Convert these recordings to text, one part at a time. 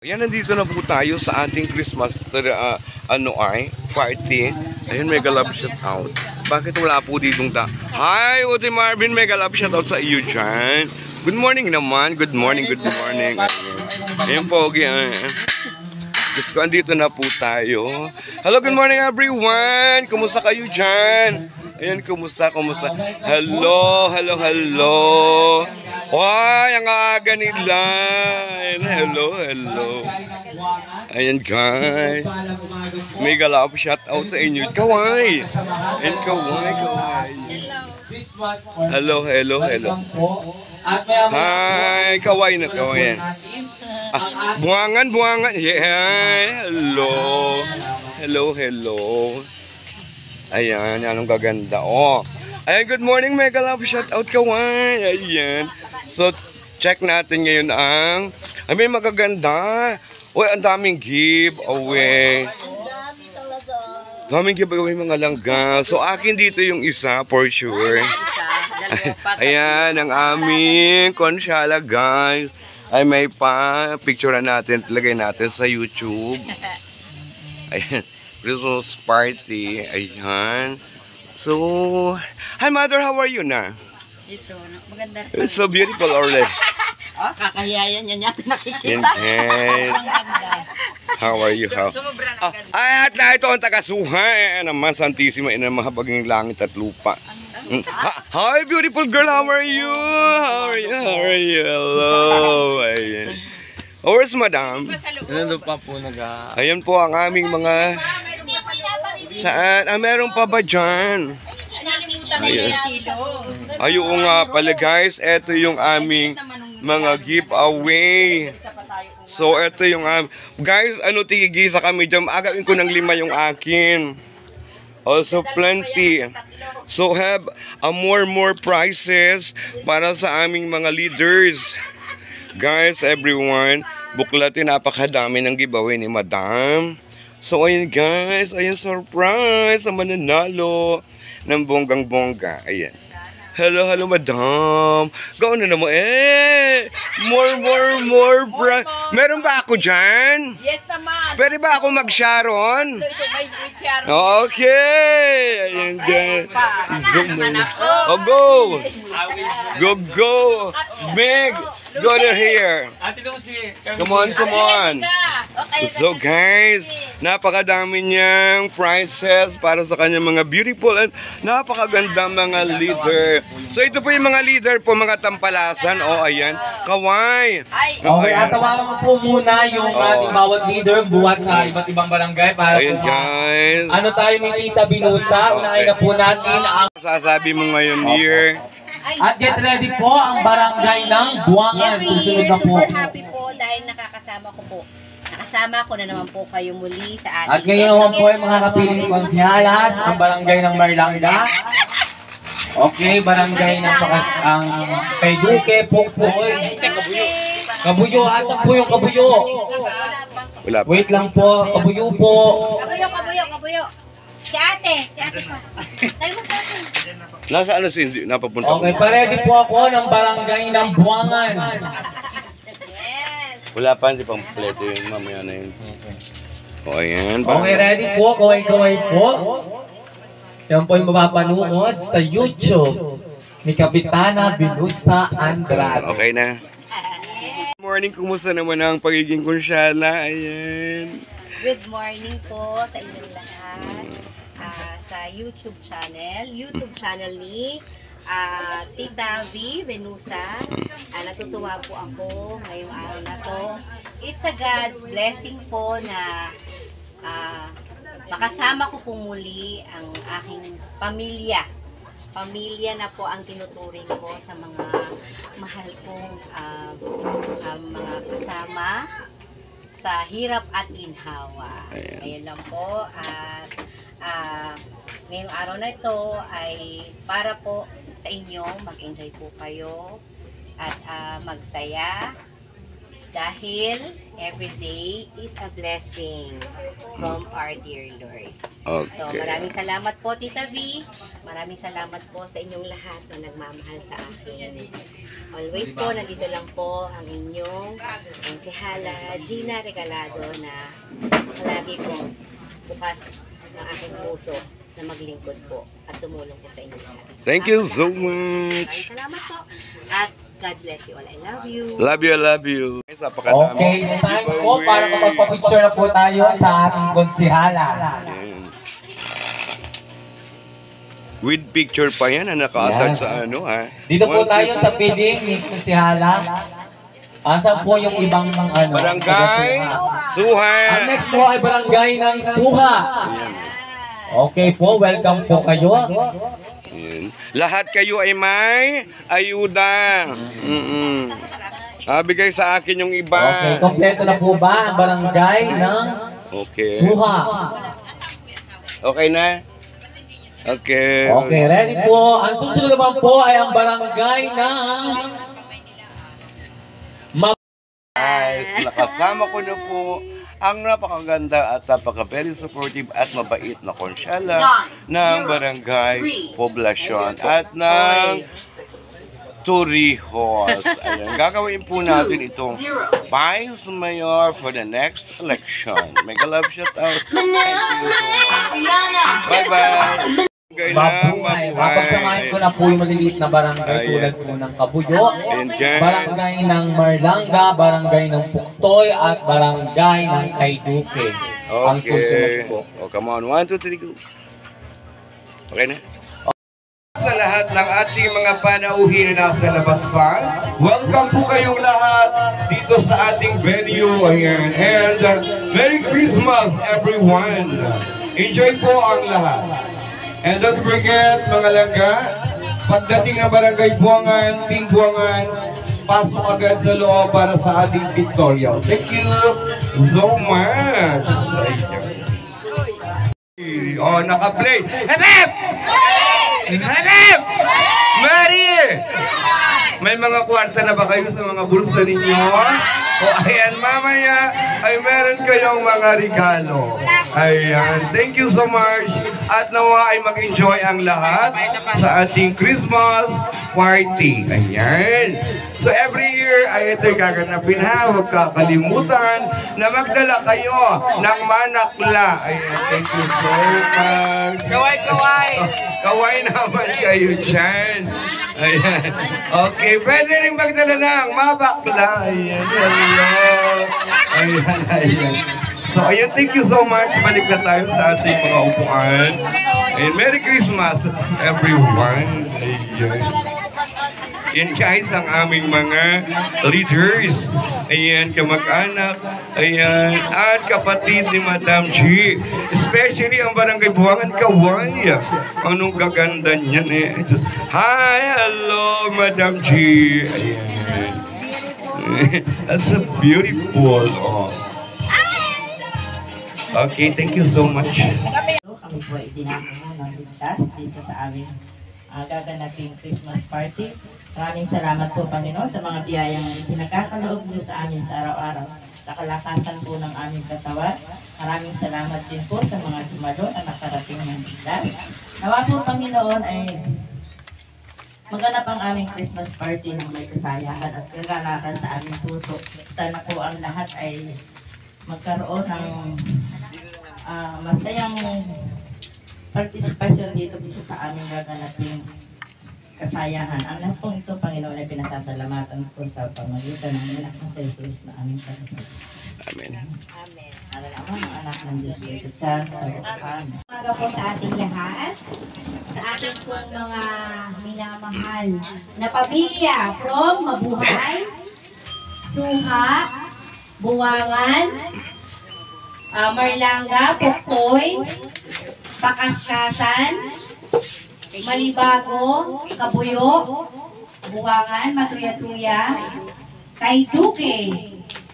Ayan, nandito na po tayo sa ating Christmas party. Ayan, mega love shout out. Bakit wala po ditong Hi, Uti Marvin, mega love shout out sa iyo dyan. Good morning naman. Good morning, good morning. Ayan po, Diyos ko, andito na po tayo. Hello, good morning everyone. Kumusta kayo dyan? Ayan, kumusta? Hello. Ay, ang aga nila. Hello. Ayan guys. Mega love shout out sa inyo. Kaway. And kaway. Hello. Hi, kaway na kaway. Buwangan. Yeah. Hello. Ayan, anong gaganda. Oh. Ayan, good morning, mega love shout out kaway. Ayan. So, check natin ngayon may magaganda. Uy, ang daming giveaway. Daming giveaway mga langga. So, akin dito yung isa, for sure. Ayan, ang aming konsyala, guys. Ay, may picture natin, lagay natin sa YouTube. Ayan, Christmas party. Ayan. So, hi mother, how are you na? Ito, maganda rin. It's so beautiful already. Kakahiyayan niya natin nakikita. How are you? Sumubra na ganda. At na ito ang taga-suhay. Naman, Santisima, ina mahabaging langit at lupa. Hi, beautiful girl. How are you? Hello. Ayan. Where's madam? Nandun pa po Ayan po ang aming mga... Saan? Meron pa ba dyan? Ayun nga pala guys, ito yung aming mga giveaway. So ito yung guys, tigigisa kami dyan. Agawin ko ng 5 yung akin. Also plenty. So have more prizes para sa aming mga leaders. Guys, everyone, buklatin, napakadami ng giveaway ni madam. So ayun guys, ayun surprise sa mananalo ng bonggang-bongga. Ayan. Hello madam. Gawin na naman. More. Meron ba ako dyan? Yes naman. Pwede ba ako mag-sharon? Ito, may Sharon. Okay. Ayan guys. Go. Meg, go to here. Come on. So guys, napakadami niyang prizes para sa kanyang mga beautiful and napakaganda mga leader. So ito po yung mga leader po, mga tampalasan. Ayan. Kaway. Okay, atawaran po muna yung ating bawat leader buhat sa iba't ibang barangay para ayan guys. Tayo ni Tita Binusa. Unahin na po natin ang sasabi mo ngayon year. At get ready po ang barangay ng Buwangan. Susunod na po. Super happy po dahil nakasama ko na naman po kayo muli sa ating. At ngayon naman po ay mga kapiling konsehalas ang barangay ng Marlanga. Okay, barangay ng ang kay Duque, Pukpukoy. Kabuyo, asan po yung kabuyo? Wala pa. Wait lang po, kabuyo po. Kabuyo. Si ate pa. Tayo mo sa atin. Nasa si napapunta. Okay, pa-ready po ako ng barangay ng Buwangan. Wala pa, hindi pang kompleto yun. Mamaya na yun. Ayan. Okay, ready po. Kaway po. Yan po yung mapapanood sa YouTube ni Kapitana Binusa Andrade. Okay na. Good morning. Kumusta naman ang pagiging konsyala? Ayan. Good morning po sa inyong lahat. Sa YouTube channel ni Tita V. Venusa. Natutuwa po ako ngayong araw na to. It's a God's blessing po na makasama ko po muli ang aking pamilya. Pamilya na po ang tinuturing ko sa mga mahal kong mga kasama sa hirap at ginhawa. Ayun lang po. At ngayong araw na ito ay para po sa inyo. Mag-enjoy po kayo at magsaya Dahil every day is a blessing from our dear Lord. So Okay. maraming salamat po Tita V. Maraming salamat po sa inyong lahat na nagmamahal sa akin. Always po, nandito lang po ang inyong konsehala Gina Regalado na palagi po bukas ng aking puso na maglingkod po at tumulong po sa inyo lahat. Thank you so Maraming much. salamat po at God bless you all. I love you. Love you, love you. Okay, it's time po para kapagpa-picture na po tayo sa ating konsihala. Ayan. With picture pa yan na naka-attach Yan. sa ano ha. Dito po tayo sa piling ni konsihala. Asan po yung ibang ano? Barangay Ang Suhan. next po ay barangay ng Suha. Okay po, welcome po kayo. Ayan. Lahat kayo ay may ayuda. Bigay sa akin yung iba. Okay, kompleto na po ba ang barangay ng Okay. Suha? Okay na? Okay. Okay, ready po. Ang susunod naman po ay ang barangay ng Guys, nakasama ko na po ang napakaganda at napaka-very supportive at mabait na konsyala ng barangay poblasyon at ng Torrijos. Ayan, gagawin po natin itong Vice Mayor for the next election. Mega love shout out. Thank you so much. Bye-bye. Mabuhay. Papagsamahin ko na po yung maliliit na barangay tulad po ng Kabuyo, barangay ng Marlanga, barangay ng Puktoy, at barangay ng Kayduke. Ang susunod po. Oh, come on. 1, 2, 3, go. Okay na? Sa lahat ng ating mga panauhin na nasa labas pa, welcome po kayong lahat dito sa ating venue. Ayan. And Merry Christmas everyone. Enjoy po ang lahat. And don't forget mga langga, pagdating ng barangay Buangan, Team Buangan, pasok agad sa loob para sa ating pictorial. Thank you so much. Oh, naka-play. Hanap! Hanap! Mary! May mga kwarta na ba kayo sa mga bulsa ninyo? O ayan, mamaya ay meron kayong mga regalo. Ayan, thank you so much. At nawa ay mag-enjoy ang lahat sa ating Christmas party. Ayan. So every year ay ito'y gaganapin ha. Huwag kakalimutan na magdala kayo ng manakla. Ayan, thank you so much. Kaway! Kaway naman kayo dyan. Ayan. Okay, pwede rin magdala ng mabakla. Ayan, hello. Ayan, ayan. So, ayan, thank you so much. Balik na tayo sa ating mga upuan. And Merry Christmas, everyone. Ayan. Yan guys ang aming mga leaders. Ayan, kamag-anak. Ayan, at kapatid ni Madam G. Especially ang barangay Buangan, Kaway. Anong gaganda niyan eh. Hi, hello, Madam G. Ayan. That's a beautiful. Oh. Okay, thank you so much. Kami po ay dinamahan ng ligtas dito sa aming gaganaping Christmas party. Maraming salamat po, Panginoon, sa mga biyayang pinagkakaloob niyo sa amin sa araw-araw, sa kalakasan po ng aming katawan. Maraming salamat din po sa mga dumalo na nakarating ng ligtas. Nawa po, Panginoon, ay maganap ang aming Christmas party ng may kasayahan at kagalakan sa aming puso. Sana po ang lahat ay magkaroon ng masayang partisipasyon dito sa aming gaganaping kasayahan. Ang lahat pong ito, Panginoon, ay pinasasalamatan po sa pamagitan ng anak ng Jesus na aming Panginoon. Amen. Amen. Aral ang mga anak ng Diyos dito sa Amen. Umaga po sa ating lahat, sa ating pong mga minamahal na pamilya from Mabuhay, Suha, Buwangan, Marlanga, Puktoy, Pakaskasan, Malibago, Kabuyo, Buwangan, Matuya-tuya, Kayduke.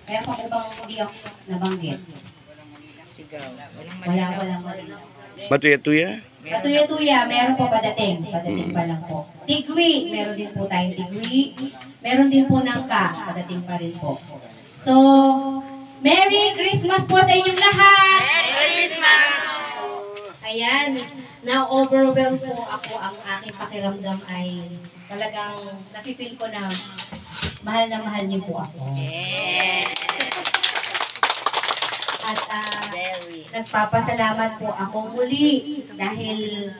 Pero pa ko bang hindi ako nabanggit? Walang. Matuya-tuya? Katuya-tuya, meron po padating. Padating pa lang po. Tigwi, meron din po tayong tigwi. Meron din po nangka, padating pa rin po. So, Merry Christmas po sa inyong lahat! Merry Christmas! Ayan, na-overwhelm po ako. Ang aking pakiramdam ay talagang nafe-feel ko na mahal niyo po ako. At nagpapasalamat po ako muli dahil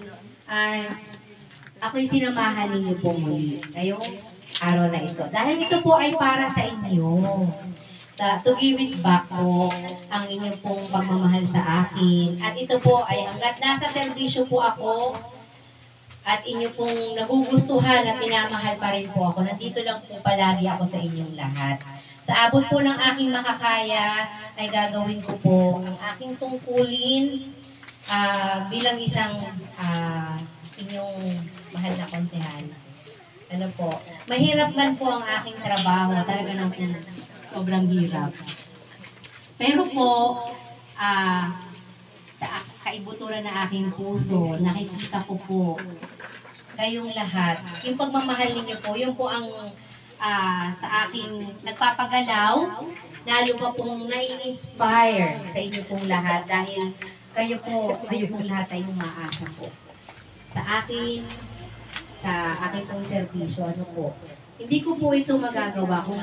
ako'y sinamahan ninyo po muli ngayong araw na ito. Dahil ito po ay para sa inyo. To give it back po ang inyong pong pagmamahal sa akin. At ito po ay hanggat nasa serbisyo po ako at inyo pong nagugustuhan at minamahal pa rin po ako. Nandito lang po palagi ako sa inyong lahat. Sa abot po ng aking makakaya ay gagawin ko po ang aking tungkulin bilang isang inyong mahal na konsehal. Ano po, mahirap man po ang aking trabaho, talaga nang sobrang hirap. Pero po, sa kaibuturan ng aking puso, nakikita ko po kayong lahat. Yung pagmamahal ninyo po, yung po ang sa aking nagpapagalaw, lalo pa pong nai-inspire sa inyo pong lahat dahil kayo pong lahat ay umaasa po. Sa akin, sa aking pong serbisyo, ano po, hindi ko po ito magagawa kung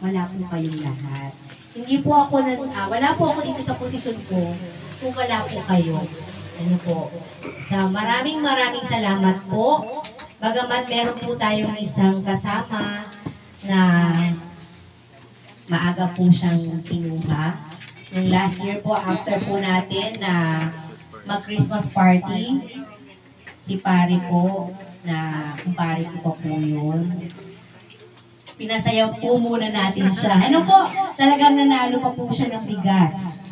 wala po kayong lahat. Hindi po ako, wala po ako dito sa posisyon ko kung wala po kayo. Ano po, sa maraming salamat po. Bagamat meron po tayong isang kasama na maaga po siyang kinuha. Nung last year po, after po natin na mag-Christmas party, si pare po, na kumpare ko pa po yun. Pinasayaw po muna natin siya. Ano po, talagang nanalo pa po siya ng bigas.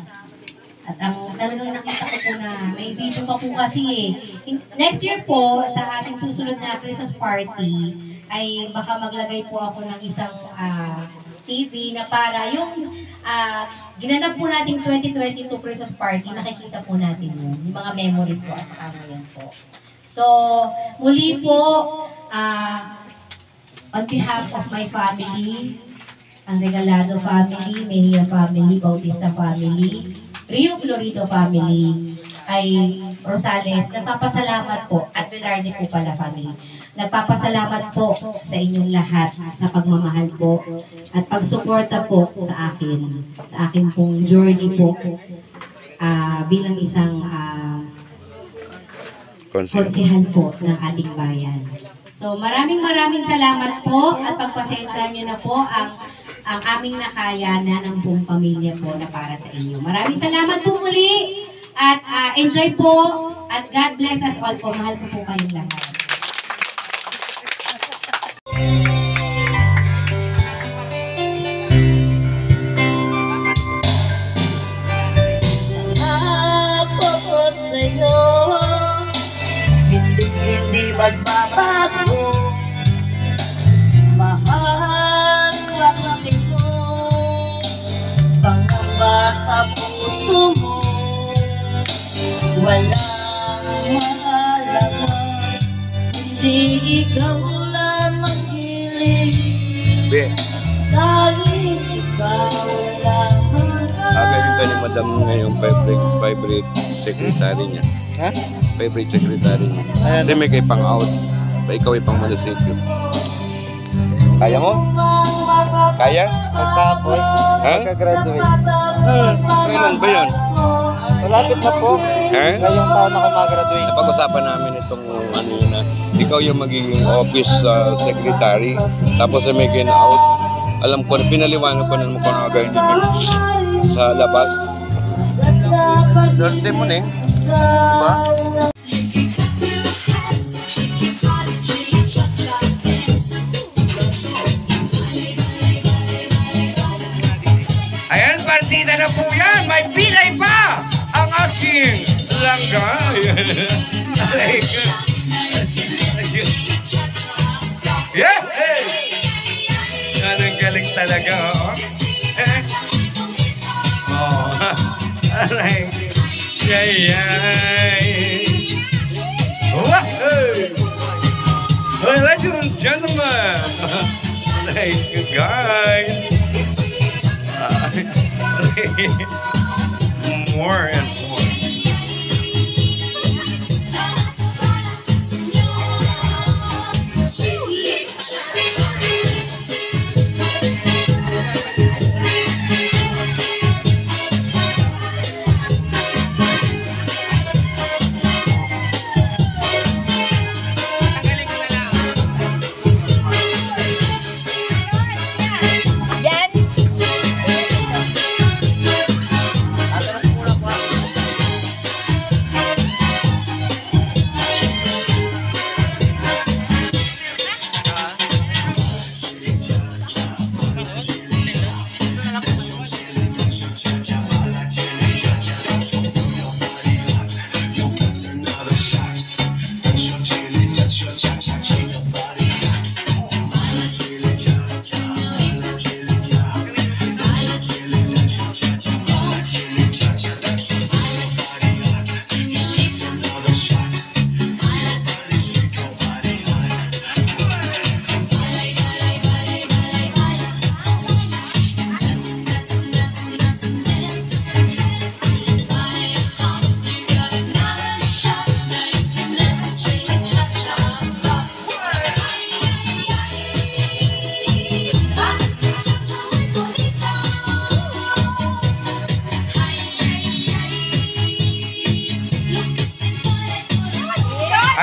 At talagang nakita ko po na may video pa po kasi eh. Next year po, sa ating susunod na Christmas party, ay baka maglagay po ako ng isang TV na para yung ginanap po natin 2022 Christmas party, nakikita po natin yun. Yung mga memories po at saka ngayon po. So, muli po, on behalf of my family, ang Regalado family, Mejia family, Bautista family, Rio Florido family, ay Rosales, nagpapasalamat po, at Velarde po pala family. Nagpapasalamat po sa inyong lahat sa pagmamahal po at pagsuporta po sa akin pong journey po bilang isang konsehal po ng ating bayan. So maraming salamat po at pagpasensya nyo na po ang aming nakayanan ng buong pamilya po na para sa inyo. Maraming salamat po muli at enjoy po at God bless us all po. Mahal ko po kayong lahat. Hindi magbabago. Mahal lang sino, pangamba sa puso mo. Walang mahalaga, hindi ikaw lamang hiling. Dahil ikaw lamang Ganito ni Madam ngayong favorite secretary niya. Ha? Favorite secretary niya. Hindi may kay pang-out. Ikaw ay pang-munisipyo. Kaya mo? Kaya? Pagtapos, Ha? magka-graduate. Kailan ba yan? Malapit na po. Ha? Ngayong taon ako mag-graduate. Napag-usapan namin itong na ikaw yung magiging office secretary. Tapos may gin-out. Alam ko, pinaliwanag ko na mo kung ano gagawin dito sa labas. Dörte mo na eh. Diba? Ayan, partida na po yan. May pilay pa ang aking langga. Yeah! Ang galing talaga, oh. Oh. Aray. Yay! Well, ladies and gentlemen, thank you guys. More and more.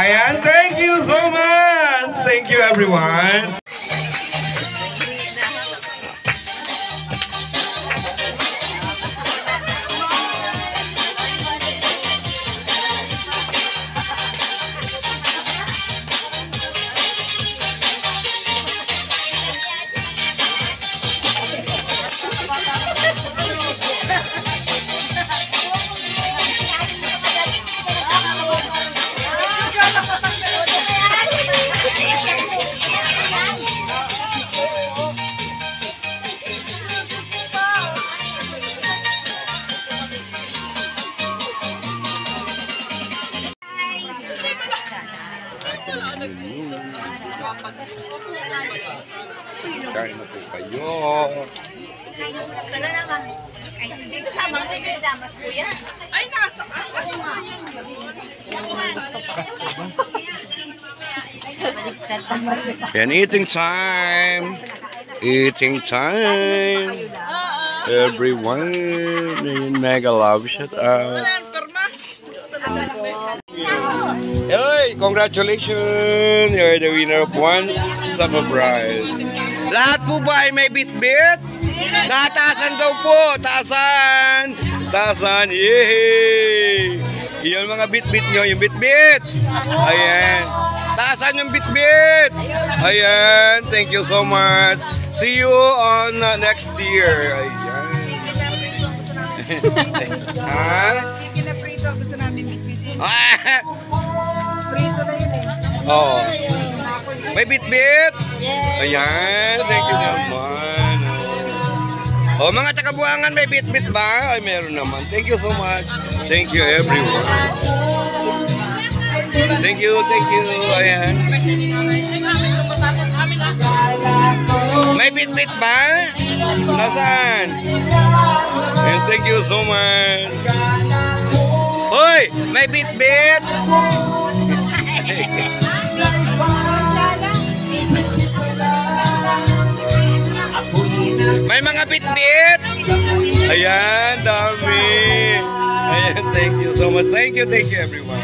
Ayan, thank you so much. Thank you, everyone. Kain na po kayo. Ay, nasa ka. Yan, eating time. Eating time. Everyone. Mega love. Shout out. Hey, congratulations! You're the winner of one summer prize. Lahat po ba ay may bit-bit? Nataasan daw po! Taasan! Taasan! Yay! Yan mga bit-bit nyo, yung bit-bit! Ayan! Taasan yung bit-bit! Ayan! Thank you so much! See you on next year! Ayan! Ha? Chicken na prito, gusto namin bit-bitin. Ah! Prito na yun eh. Oh. May bit-bit? Ayan, thank you naman. Oh, mga taga-Buangan, may bit-bit ba? Ay, meron naman. Thank you so much. Thank you, everyone. Thank you, thank you. Ayan. May bit-bit ba? Nasaan? Ayan, thank you so much. Hoy, may bit-bit? May mga bit-bit. Ayan, dami. Ayan, thank you so much. Thank you everyone.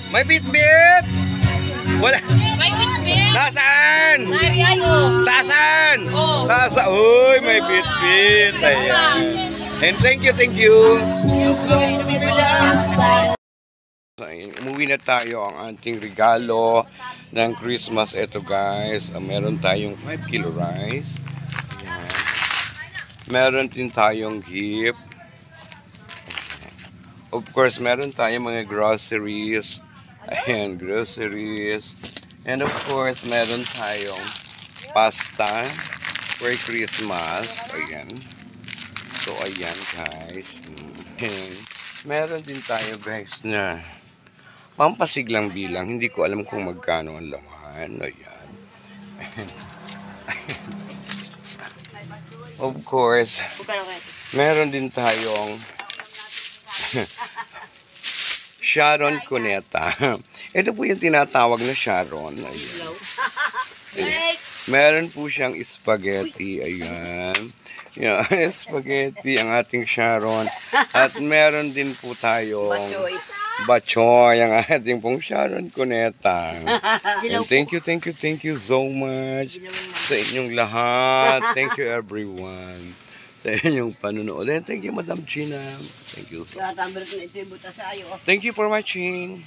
May bit-bit. Wala. May bit-bit. Nasaan? Nariyan o. Taasan. Oh. Taasan. Uy, may bit-bit. Ayan. And thank you. Umuwi na tayo ang ating regalo ng Christmas. Ito guys, meron tayong 5 kilo rice. Ayan. Meron din tayong gift. Of course, meron tayong mga groceries. Ayan, groceries. And of course, meron tayong pasta for Christmas. Ayan. So, ayan guys. And meron din tayo guys na pampasiglang bilang. Hindi ko alam kung magkano ang laman. Ayan. Of course, Meron din tayong Sharon Cuneta. Ito po yung tinatawag na Sharon. Ayan. Meron po siyang spaghetti. Ayan. Yeah, spaghetti ang ating Sharon. At meron din po tayong Bachoy ang ating pong Sharon Cuneta. And thank you so much sa inyong lahat. Thank you everyone sa inyong panunood. And thank you Madam Gina. Thank you. Thank you for watching.